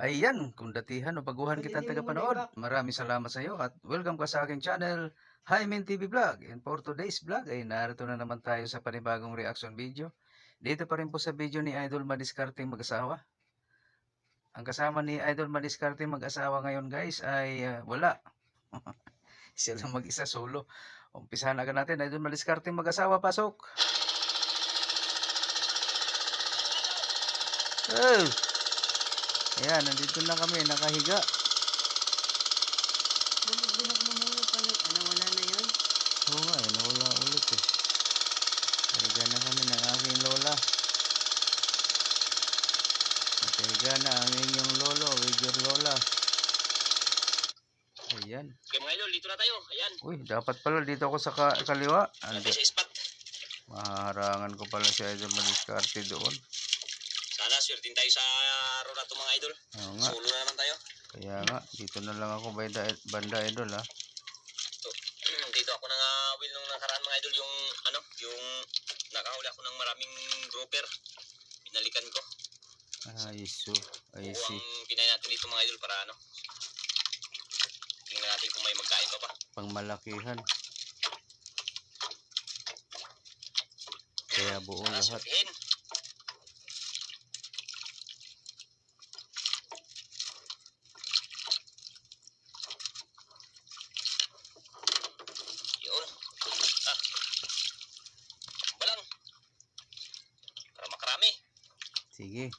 Ayan, kung datihan o baguhan kitang tagapanood, maraming salamat sa iyo at welcome ka sa aking channel, Hymen TV Vlog. And for today's vlog ay narito na naman tayo sa panibagong reaction video. Dito pa rin po sa video ni Idol Madiskarteng mag-asawa. Ang kasama ni Idol Madiskarteng mag-asawa ngayon guys ay wala. Siya lang mag-isa solo. Umpisahan agad natin, Idol Madiskarteng mag-asawa, pasok! Oh! Ayan, nandito na kami, nakahiga. Bumagbunak mo muna pala. Nawala na yun? Oo nga, nawala ulit eh. Nakahiga na kami ng aking lola. Nakahiga na ang inyong lolo with your lola. Ayan. Okay mga idol, dito na tayo. Ayan. Uy, dapat pala dito ako sa kaliwa. Dito sa spot. Maharangan ko pala si Idol Madiskarte doon. Sana swertin tayo sa araw na ito mga idol. Oo nga. Solo na naman tayo. Kaya nga, dito na lang ako banda Idol ha. So, dito ako will nung nakaraan mga idol yung yung nakahuli ako ng maraming grouper. Binalikan ko. I see. Ang pinay natin dito mga idol para tingnan natin kung may magkain pa ba. Pangmalakihan. Kaya buo lahat. Swertihin. Yun. Balang. Para makarami. Sige.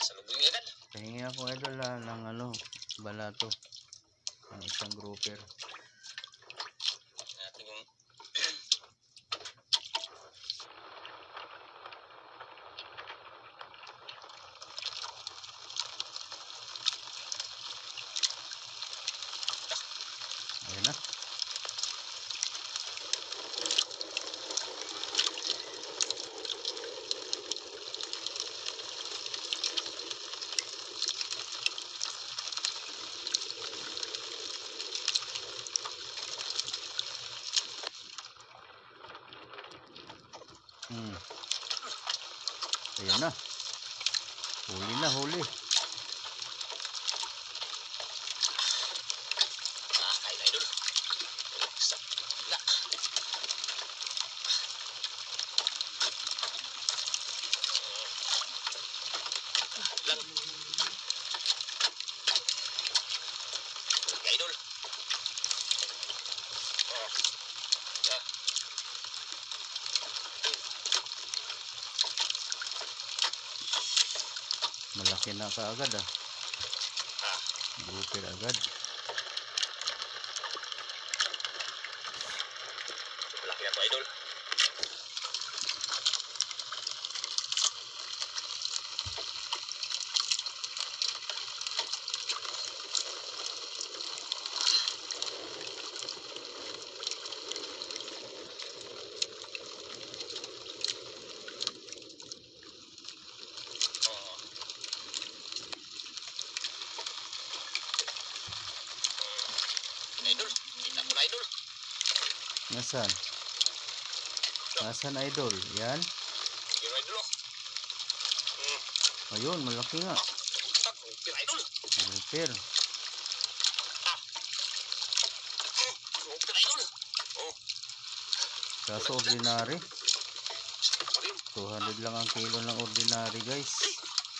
Salubungin agad. Pahingi ako Idol ng balato. Ang isang grouper. Natin yung Ayan na. Ayan na. Huli na, huli. kain na idol. Sakla. Lang. Idol. Oh. Yeah. Malaki na kaagad Grouper agad. Malaki na to idol. Idol, kita ko na idol. Nasaan? Nasaan Idol? Yan. Yung idol oh. Ayun, malaki nga. Grouper idol. Grouper. Grouper idol. Oh. Kaso ordinary. 200 lang ang kilo ng ordinary guys.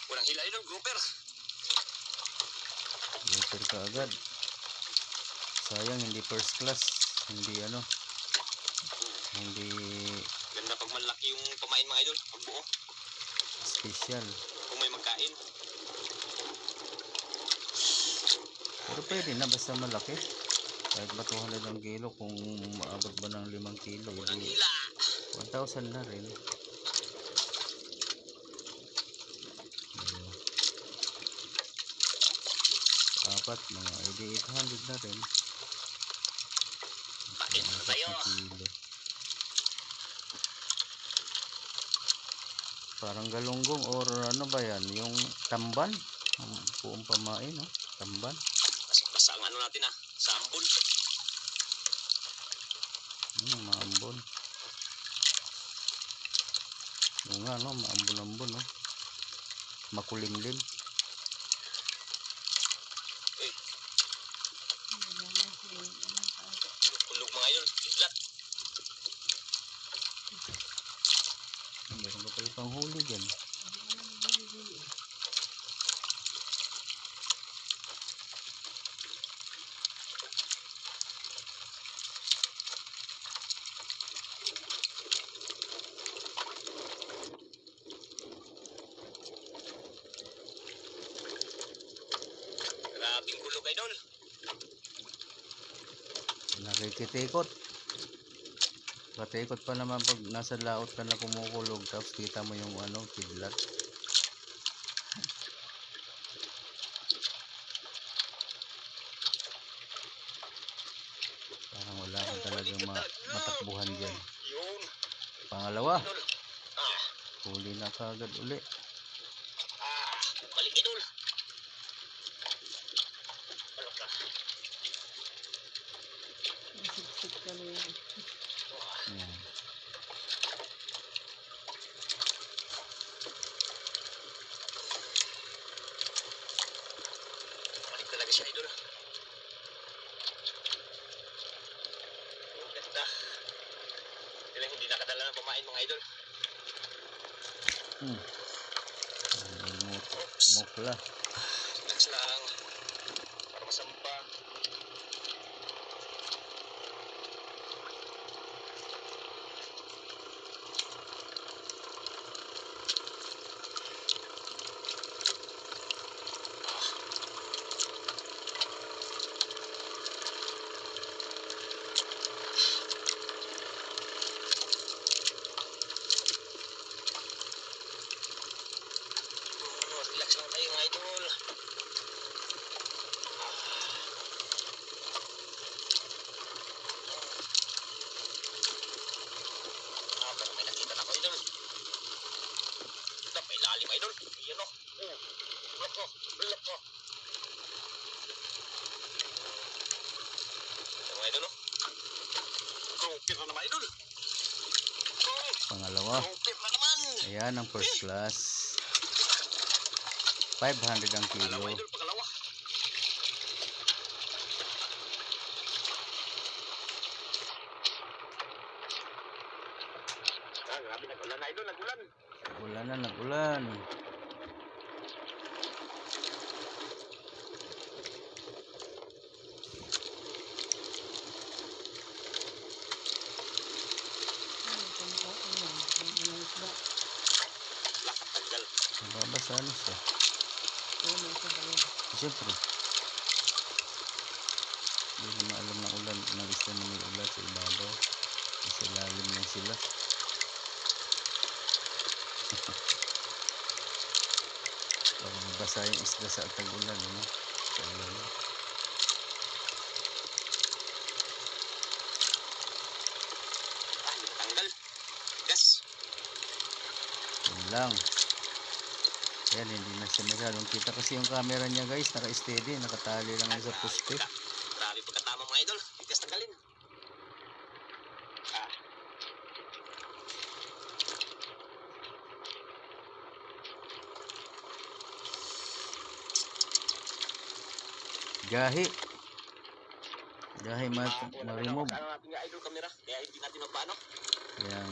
Walang hila idol, grouper. Grouper ka agad. Sayang hindi first class. Hindi hindi Ganda pag malaki yung pamain mga idol, pag buo. special. Kung may magkain. Pero pwede na basta malaki. Kahit ba 200 ang kilo, kung maabot ba ng 5 kilo, Walang hindi hila. 1,000 na rin. Apat, mga edi 800 na rin. Kain na tayo. Kilo. Parang galunggong or ano ba yan? Yung tamban? Ang buong pamain, no? Tamban. Basta ang natin sa ambon. Maambon. Oo nga, no? Maambon-ambon, no? Makulimlim. grabing kulog idol. Nakikitikot. Patikot pa naman pag nasa laot ka na kumukulog tapos kita mo yung ano, kidlat. Parang wala ka talagang matakbuhan dyan. Yun. Pangalawa, Idol. Ah, huli na kagad uli. balik idol. Balak ka. Siksik ka na yan. Yan. Balik talaga siya idol. Ganda. Hindi nakadala ng pamain mga idol. Mukla. Relax lang. Para masampa. Relax lang tayo mga idol. Pero may nakita na ako idol. May lalim idol. Yan o. Bulak ko. Bulak ko. Ito mga idol o. Gropir na naman idol. Pangalawa. Gropir na naman. Ayan ang first class. 500 ang kilo. Pangalawa idol. Pangalawa. Grabe nag-ulan na idol. Nag-ulan. Ulan na, nag-ulan. Lakatagal. Mababasa na siya. Siyempre. Hindi naman alam ng ulan. Ng isla na may ulan sa ibabaw. Sa lalim lang sila. Pag mabasa yung isla sa tag-ulan, no? Sa ulan. Hindi natanggal. Gas. Yun lang. Ayan, hindi na siya masyadong kita kasi yung camera niya guys, naka-steady, nakatali lang sa poste. Grabe pagkatama mga idol. Gas tanggalin. Gahi. Gahi ma-remove. Ano natin nga idol camera. Kaya hindi natin magpaano. Ayan.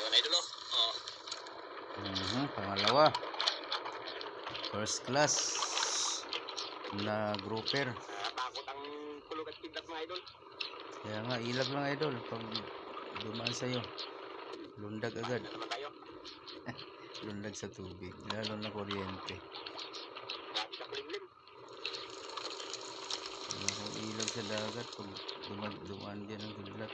Yun idol oh. Pangalawa. First class na grouper. Takot ang kulog at kidlat mga idol. Kaya nga, ilag lang idol. Pag dumaan sa'yo, lundag agad. Ano naman tayo? Lundag sa tubig. Lalo na kuryente. Grabe ka kulimlim. Kaya kung ilag sa dagat, pag dumaan dyan ang kidlat.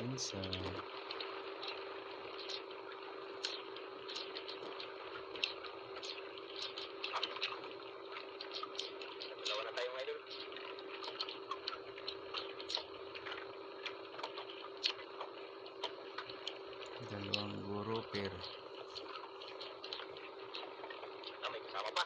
Minsan. Dalawa na tayo mga idol. Dalawang grouper. May kasama pa.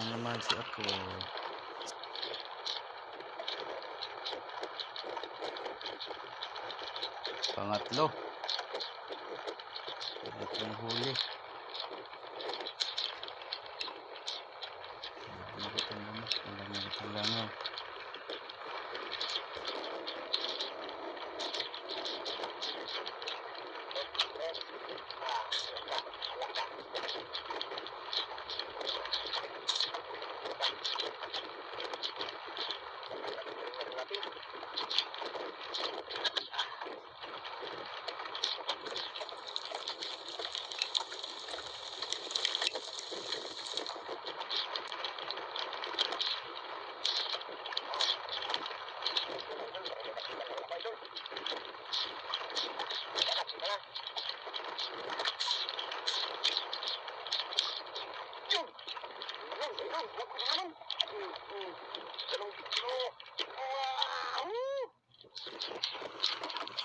lang naman si ako. Pangatlong huli. Langaw.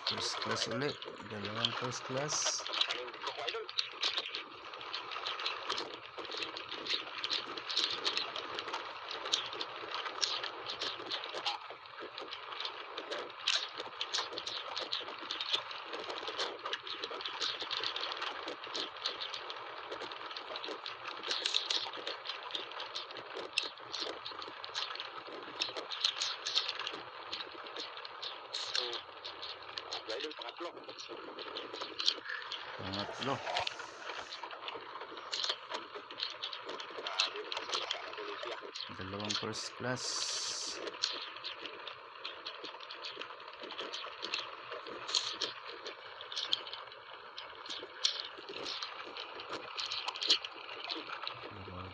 First class ulit. Dalawang first class. Pangatlo. Dalawang first class.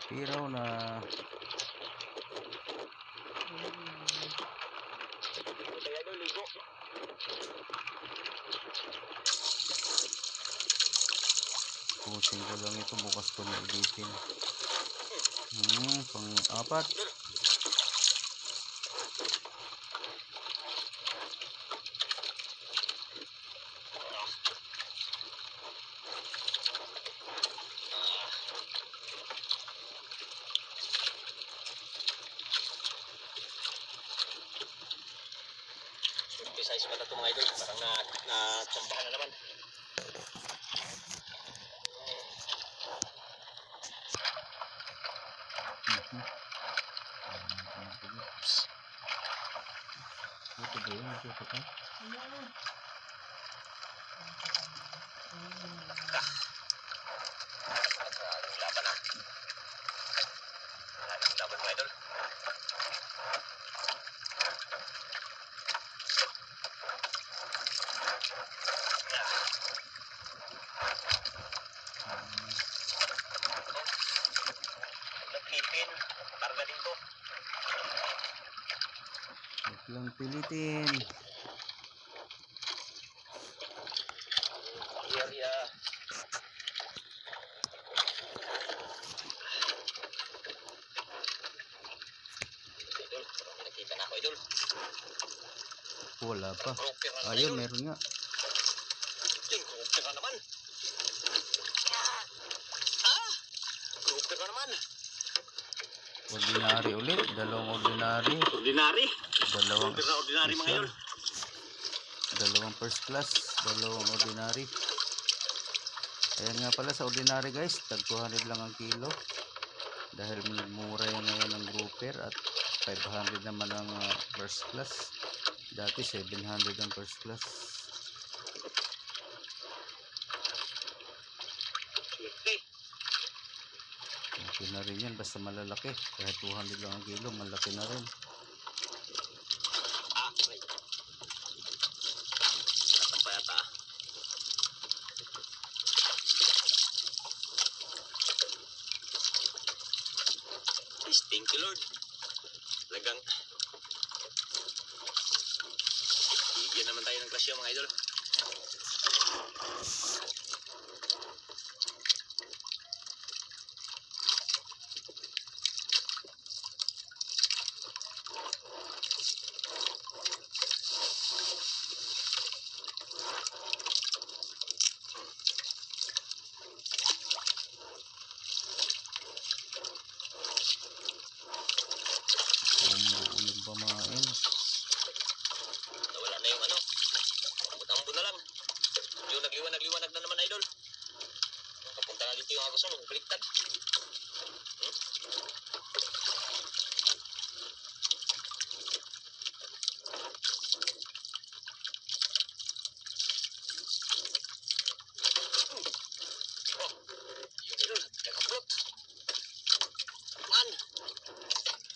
Piraw na. Pusing ko lang ito, bukas ko na editin. Pang-apat. Size pa na ito mga idol. Parang natsambahan na naman. Ito ba yun? Ito ka? Laban na. Laban mga idol. Naglipin. Karga din to. Huwag lang pilitin. Area. Idol, nakita na ako idol. Wala pa. Broker na naman, Ayun, idol. meron nga. Broker na naman. Broker na naman. Ordinary ulit. Dalawang ordinary. Ordinary. Dalawang Broker na ordinary mga idol. Dalawang first class. Dalawang ordinary. Ayan nga pala sa ordinary guys. Tag 200 lang ang kilo. Dahil mura yan ngayon ng grouper. At 500 naman ang first class. Dati 700 ang first class. Okay. Okay na rin yan. Basta malalaki. Kahit 200 lang ang kilo. Malaki na rin. Right. Natang pa yata. Thank you Lord. Lagang bigyan naman tayo ng klasyo mga idol.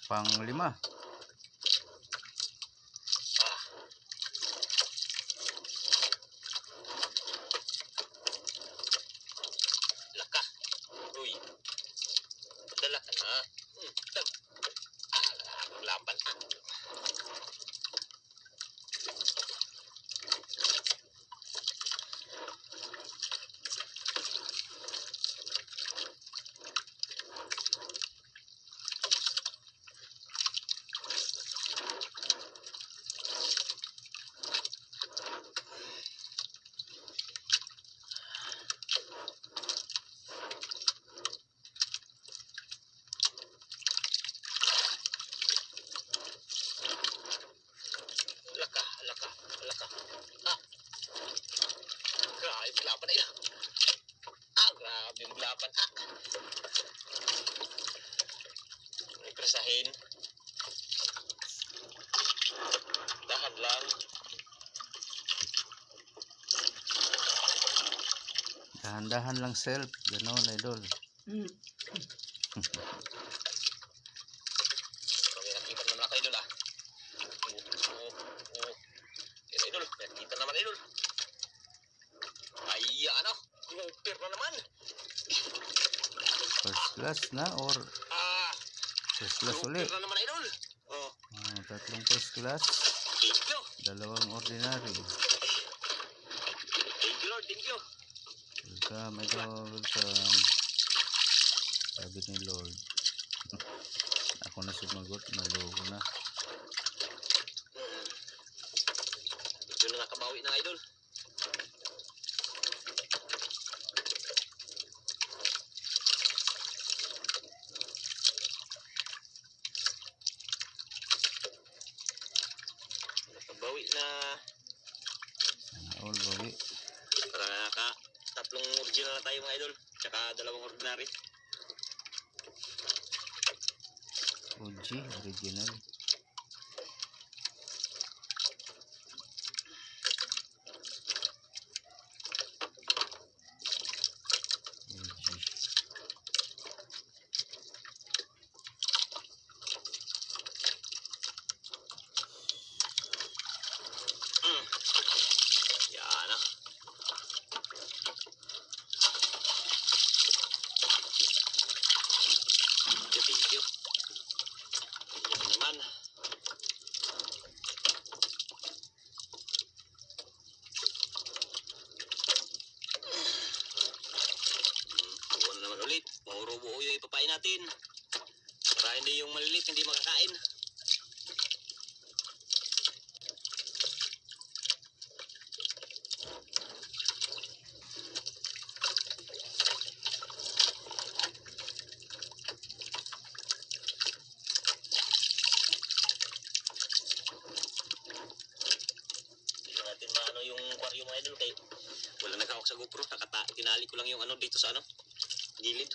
Pang-5. Ah, laka. Uy, dala ka na. Laban. Laka, laka, laka. Ah, grabe laban na yun. Grabe yung laban. Presahin. Dahan lang. Dahan-dahan lang self. Ganon, idol. Okay, nakita naman ako, idol, ah. Yes, idol. Nakita naman, idol. Ay, ano? Grouper na naman. First class na or Ah, first class grouper ulit. na naman, idol. Oh, Tatlong first class. thank you. 2 ordinary. Thank you, Lord. Thank you. Welcome, idol. Welcome. Sabi ni Lord. Ako na sumagot. Naluho na. Medyo na nakabawi ng idol. Nakabawi na. Sana all bawi. Para tatlong original na tayo, mga idol. Tsaka 2 ordinary. OG, original. OG. Yan, ah. Thank you. Yan naman. Buo na naman ulit. Puro buo yung ipapain natin. Para hindi yung malilit, hindi makakain. Hindi natin maano yung aquarium, mga idol. Kaya wala nagkawak sa GoPro. Tinali ko lang yung ano dito sa ano, gilid.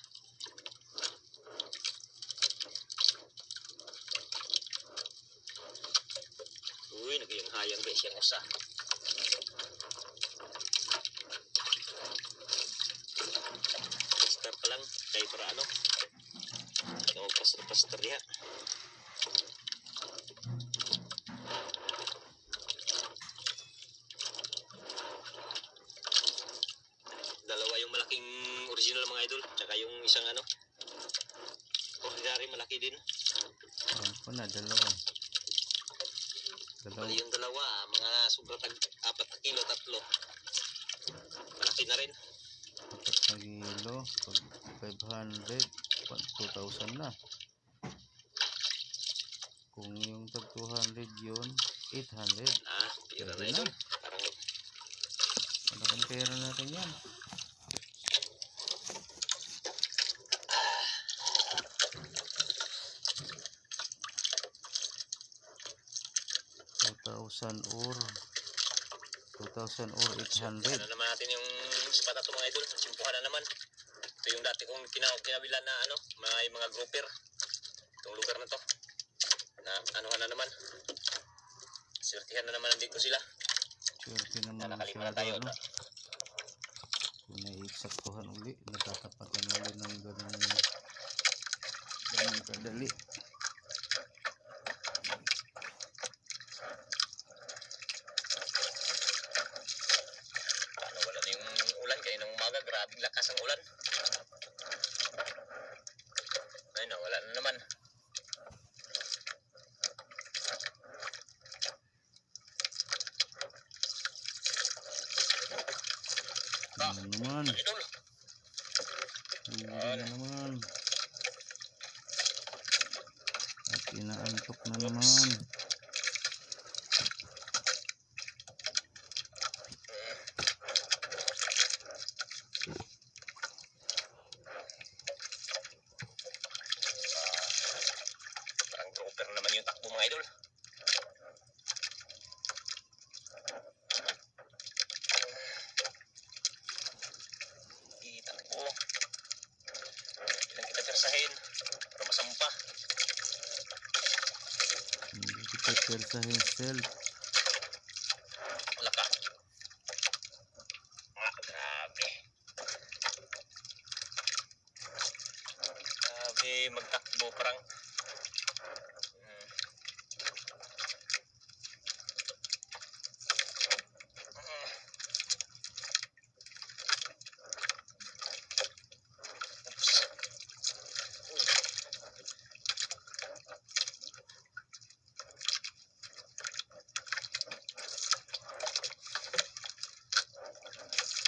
Uy, nagayang hayang ba siyang usa. Start ka lang. Kaya para ano. Pastor diha. Dalawa yung malaking original, mga idol. Tsaka yung isang ano, ordinary malaki din. Ayan po na, dalawa. Bali yung dalawa, mga sobra 4 na kilo, 3. Malaki na rin. 4 na kilo. Pag 500, 2,000 na. Kung yung tag 200 yun, 800. Pira na Pwede idol. na. Parang Malaking pera natin yan. or 2,000 or 800. Ano naman natin yung spot na ito, mga idol. Simpuhan na naman. Ito yung dati kong kinabilan na ano, may mga grouper. Itong lugar na to. Na anuhan na naman. Swertihan na naman dito sila. Swerte naman Nakalima na masyado, tayo. ano? Kung naiiksaktuhan uli, natatapatan uli ng ganun kadali. malakas ang ulan. Ay, nawala na naman. Ano naman? Idol. Huli na naman. At inaantok na naman. Parang grouper naman yung takbo mga idol. Itakbo. Ilang kita persahin para masampa. Hindi kita persahin self. Wala ka. Grabe. Grabe magtakbo parang.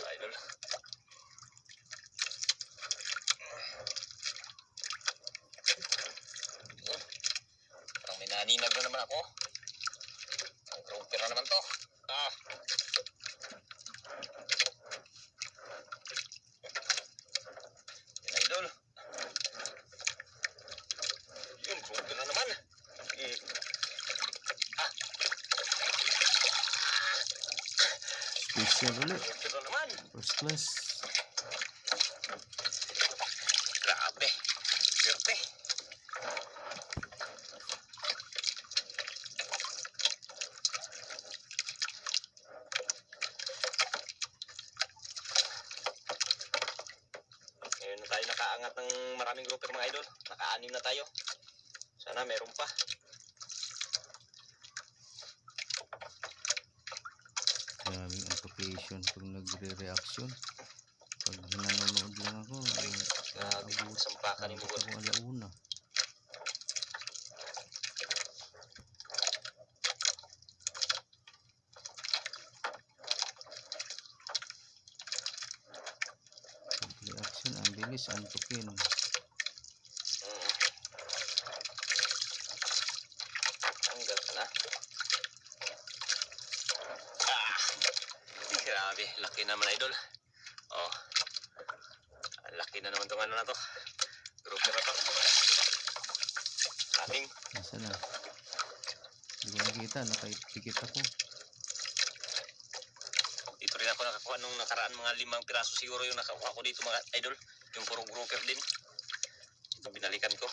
Idol. Parang may naninag na naman ako. Ang grouper na naman to. Yan idol. Yung grouper na naman. Special ulit. Grouper na naman. First class. Grabe. Swerte. Ngayon na tayo nakaangat ng maraming grouper mga idol. Naka-anim na tayo. Sana meron pa. Maraming application pag nagre-reaction. Pag nanonood lang ako, Grabe. Sampakan yung bugot. ako alauna. Pag reaction, ang bilis, antukin. Hanggang na. Grabe. Laki naman idol. Oh. Laki na naman tong ano na to. Grouper na to. Ating. Nasa na? Hindi ko nakita, nakaitikit ako. Dito rin ako nakakuha nung nakaraan mga 5 piraso siguro yung nakakuha ko dito mga idol. Yung puro grouper din. Ito binalikan ko.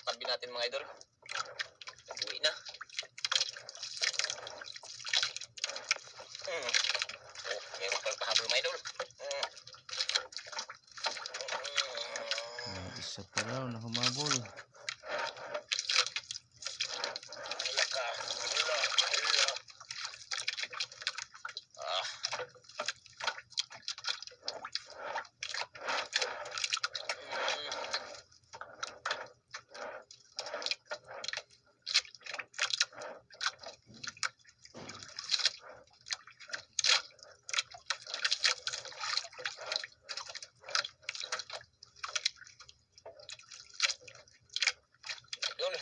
Tabi natin mga idol. Uwi na. Oh, meron pang pahabol mga idol. Isa pa raw na humabol. Laka. Idol.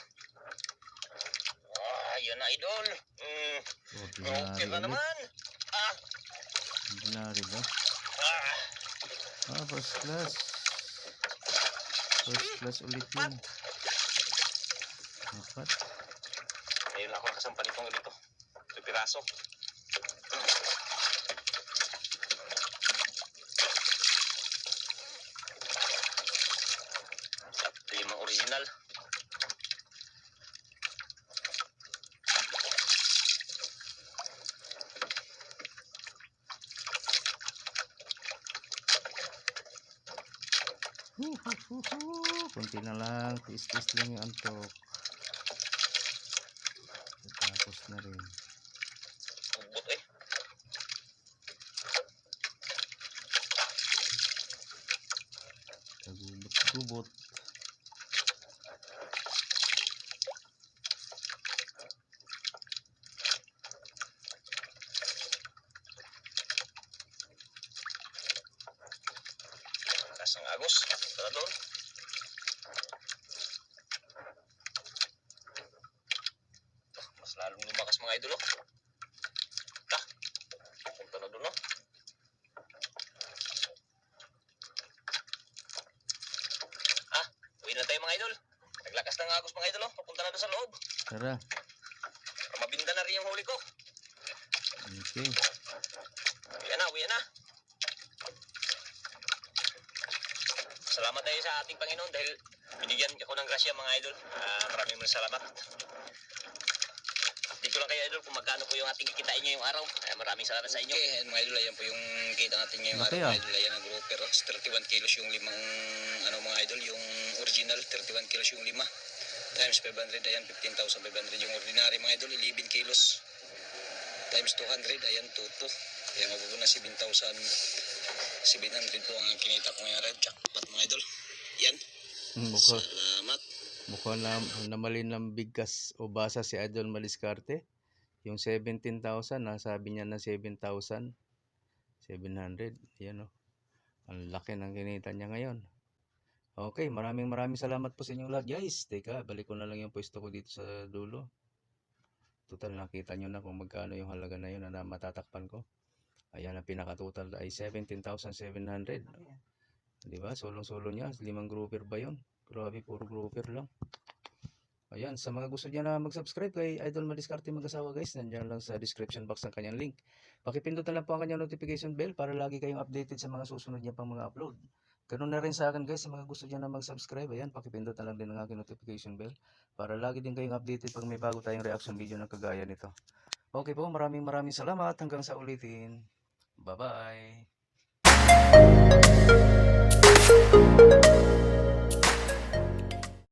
Yan na idol. Okay Ordinary na ulit. naman. Ordinary ba? Ah, First class. First class ulit yun. Dapat. Ngayon lang ako nakasampa nitong dito. Ito piraso. At 5 original. Kunti na lang, tiis-tiis lang yung antok. Tapos na rin. Ubot eh. Kagubot-gubot. Kasang agos. Tara doon. Mas lalong lumakas mga idol, oh. Punta na doon, oh. Uwi na tayo mga idol. Naglakas ng agos mga idol, oh. Papunta na doon sa loob. Tara. Para mabinda na rin yung huli ko. Okay. Uwi na. Salamat tayo sa ating Panginoon dahil binigyan ako ng grasya mga idol. Maraming salamat. Dito lang kayo idol kung magkano po yung ating kikitain nyo yung araw. Maraming salamat sa inyo. Okay, mga idol, ayan po yung kita natin ngayong Okay, araw. Mga idol, ayan ang grouper. 31 kilos yung limang, mga idol, yung original, 31 kilos yung lima. Times 500, ayan, 15,500 yung ordinary mga idol, 11 kilos. Times 200, ayan, 2. Kaya mabubuo na 7,700 po ang kinita ko ngayong araw. Jackpot mga idol. Yan. Salamat. Mukhang namalin ng bigkas o basa si Idol Maliscarte. Yung 17,000, nasabi niya na 7,700. Yan o. Ang laki ng kinita niya ngayon. Okay, maraming salamat po sa inyong lahat guys. Teka, balik ko na lang yung pwesto ko dito sa dulo. Total, nakita nyo na kung magkano yung halaga na yun na matatakpan ko. Ayan, ang pinaka-total ay 17,700. Diba? Sulong-sulo niya. 5 grouper ba yun? Grabe, puro grouper lang. Ayan, sa mga gusto niya na mag-subscribe kay Idol Maliscarte Mag-asawa guys, nandiyan lang sa description box ng kanyang link. Pakipindot na lang po ang kanyang notification bell para lagi kayong updated sa mga susunod niya pang mga upload. Ganun na rin sa akin guys, sa mga gusto niya na mag-subscribe, ayan, pakipindot na lang din ang aking notification bell para lagi din kayong updated pag may bago tayong reaction video na kagaya nito. Okay po, maraming salamat. Hanggang sa ulitin. Bye-bye.